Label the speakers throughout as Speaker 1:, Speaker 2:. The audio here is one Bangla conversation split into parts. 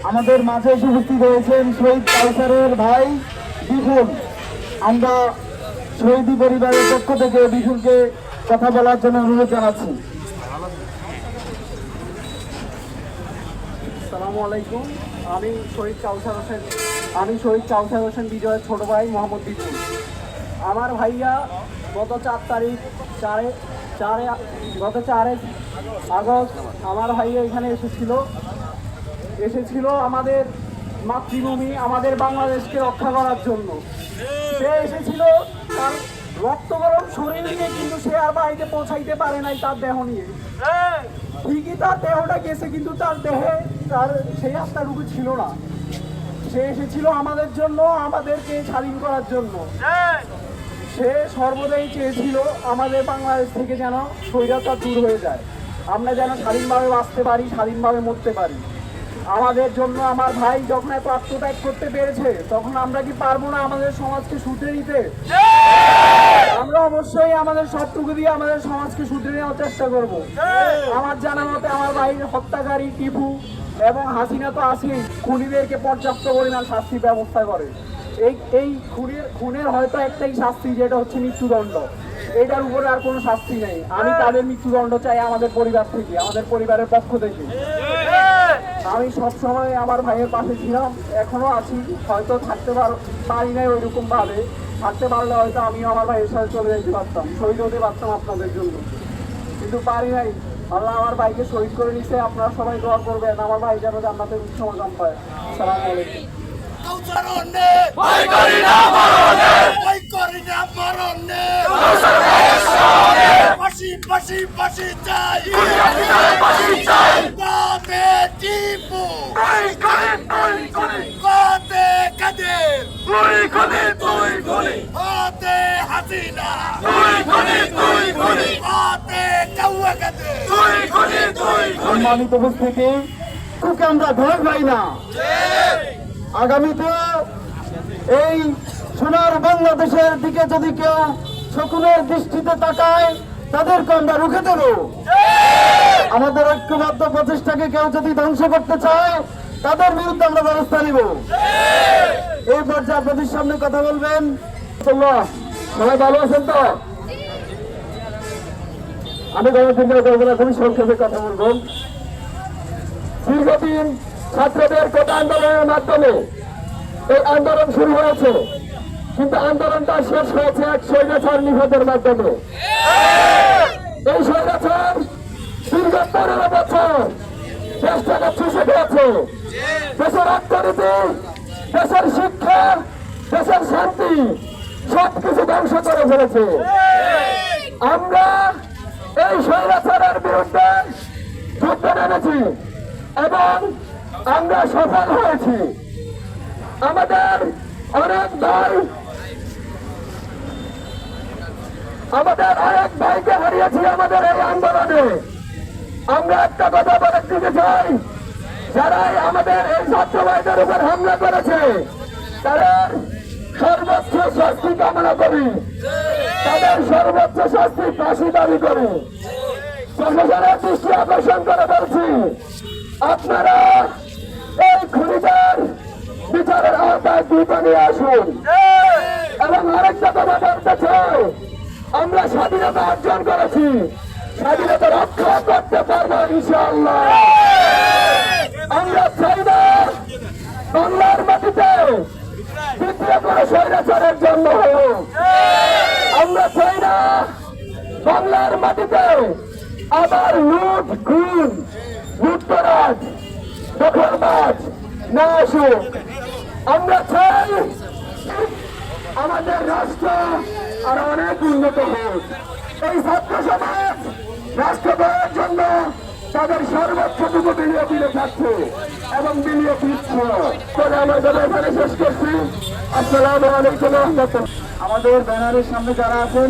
Speaker 1: আমাদের মাঝে এসে উপস্থিত হয়েছেন শহীদ কাউসারের ভাই বিপুল। আমরা শহীদি পরিবারের পক্ষ থেকে বিপুলকে কথা বলার জন্য অনুরোধ জানাচ্ছি।
Speaker 2: আসসালামু আলাইকুম। আমি শহীদ কাউসার হোসেন বিজয়ের ছোট ভাই মোহাম্মদ বিপুল। আমার ভাইয়া গত 4 আগস্ট আমার ভাইয়া এখানে এসেছিল আমাদের মাতৃভূমি, আমাদের বাংলাদেশকে রক্ষা করার জন্য। সে এসেছিল তার রক্ত গরম শরীর নিয়ে, কিন্তু সে আর বাড়িতে পৌঁছাইতে পারে নাই তার দেহ নিয়ে। ঠিকই তার দেহটা গেছে, কিন্তু তার দেহে তার সেই আত্মাটুকু ছিল না। সে এসেছিল আমাদের জন্য, আমাদেরকে স্বাধীন করার জন্য। সে সর্বদাই চেয়েছিল আমাদের বাংলাদেশ থেকে যেন স্বৈরাচার দূর হয়ে যায়, আমরা যেন স্বাধীনভাবে বাঁচতে পারি, স্বাধীনভাবে মরতে পারি। আমাদের জন্য আমার ভাই যখন এত আত্মত্যাগ করতে পেরেছে, তখন আমরা কি পারবো না আমাদের সমাজকে শুধরে নিতে? আমরা অবশ্যই আমাদের সবটুকু দিয়ে আমাদের সমাজকে শুধরে নেওয়ার চেষ্টা করব। আমার জানা মতে আমার ভাইয়ের হত্যাকারী টিপু এবং হাসিনা তো আছেই, খুনিদেরকে পর্যাপ্ত পরিমাণ শাস্তি ব্যবস্থা করে। এই খুনের হয়তো একটাই শাস্তি, যেটা হচ্ছে মৃত্যুদণ্ড। এটার উপরে আর কোনো শাস্তি নেই। আমি তাদের মৃত্যুদণ্ড চাই আমাদের পরিবার থেকে, আমাদের পরিবারের পক্ষ থেকে। আমি সবসময় আমার ভাইয়ের পাশে ছিলাম, এখনো আছি। হয়তো থাকতে পারি নাই ওইরকম ভাবে, থাকতে পারলে হয়তো আমিও আমার ভাইয়ের সাথে চলে যেতে পারতাম, শহীদ হতে পারতাম আপনাদের জন্য, কিন্তু পারি নাই। আল্লাহ আমার ভাইকে শহীদ করে নিছে। আপনারা সবাই দোয়া করবেন আমার ভাই যেন জান্নাতের উচ্চ মাকাম পায়। আসসালামু আলাইকুম।
Speaker 1: সম্মানিত উপস্থিতি, তোকে আমরা ভয় পাই না। আগামীতে এই সোনার বাংলাদেশের দিকে যদি কেউ শকুনের দৃষ্টিতে তাকায়, তাদেরকে আমরা রুখে দেব। আমাদের ঐক্যবদ্ধ প্রচেষ্টাকে কেউ যদি ধ্বংস করতে চায়, তাদের বিরুদ্ধে আমরা ব্যবস্থা নিব। এই পর্যায়ে আপনাদের সামনে কথা বলবেন। সবাই ভালো আছেন তো? আমি গণতন্ত্র করবো না, খুবই সংক্ষেপে কথা বলবো। দীর্ঘদিন ছাত্রদের কোটা আন্দোলনের মাধ্যমে এই আন্দোলন শুরু হয়েছে, কিন্তু আন্দোলনটা শেষ হয়েছে এক স্বৈরাচার নিহতের মাধ্যমে। এই স্বৈরাচার দীর্ঘ 15 বছর দেশটাকে চুষে খেয়েছে। দেশের অর্থনীতি, দেশের শিক্ষা, দেশের শান্তি সবকিছু ধ্বংস করে ফেলেছে। আমরা এই স্বৈরাচারের বিরুদ্ধে যুদ্ধ নেমেছি এবং আমরা সফল হয়েছি। আমাদের অনেক ভাইকে হারিয়েছি আমাদের এই আন্দোলনে। আমরা একটা কথা বলে দিতে চাই, যারাই আমাদের এই ছাত্র ভাইদের উপর হামলা করেছে, তাদের সর্বোচ্চ শাস্তি কামনা করি, তাদের সর্বোচ্চ শাস্তি ফাঁসি দাবি করি। প্রশাসনের দৃষ্টি আকর্ষণ করে বলছি, আপনারা এই খুনিদের বিচারের আওতায় দ্রুত নিয়ে আসুন। এবং আরেকটা কথা বলতে চাই, আমরা স্বাধীনতা অর্জন করেছি, স্বাধীনতা রক্ষা করতে পারবো ইনশাআল্লাহ। আমরা চাই না বাংলার মাটিতে দ্বিতীয় কোনো স্বৈরাচারের জন্ম হোক। আমরা চাই না বাংলার মাটিতে আবার লুট, খুন, লুটতরাজ, দখলবাজ না আসুক। আমরা চাই আমাদের রাষ্ট্র আরো অনেক উন্নত হোক। এই ছাত্র সমাজ রাষ্ট্র গড়ার জন্য তাদের সর্বোচ্চটুকু বিনিয়োগ দিতে থাকছে এবং বিনিয়োগ দিচ্ছে। আমরা এখানে শেষ করছি। আসসালামু আলাইকুম। আমাদের ব্যানারের সামনে যারা আছেন,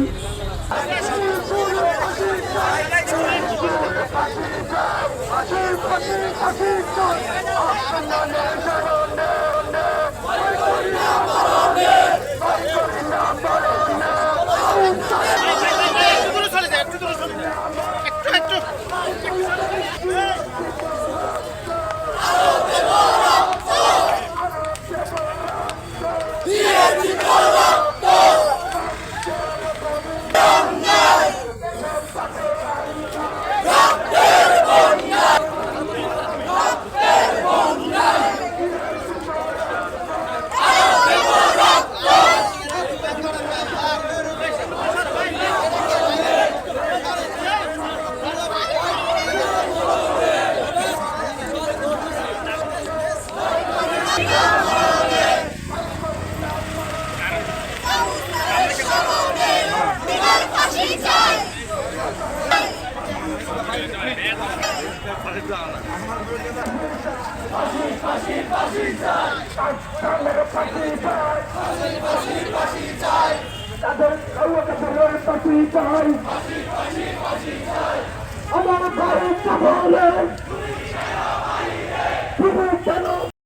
Speaker 1: তাদের কাছে ফাঁসি চাই আমার ভাই বলে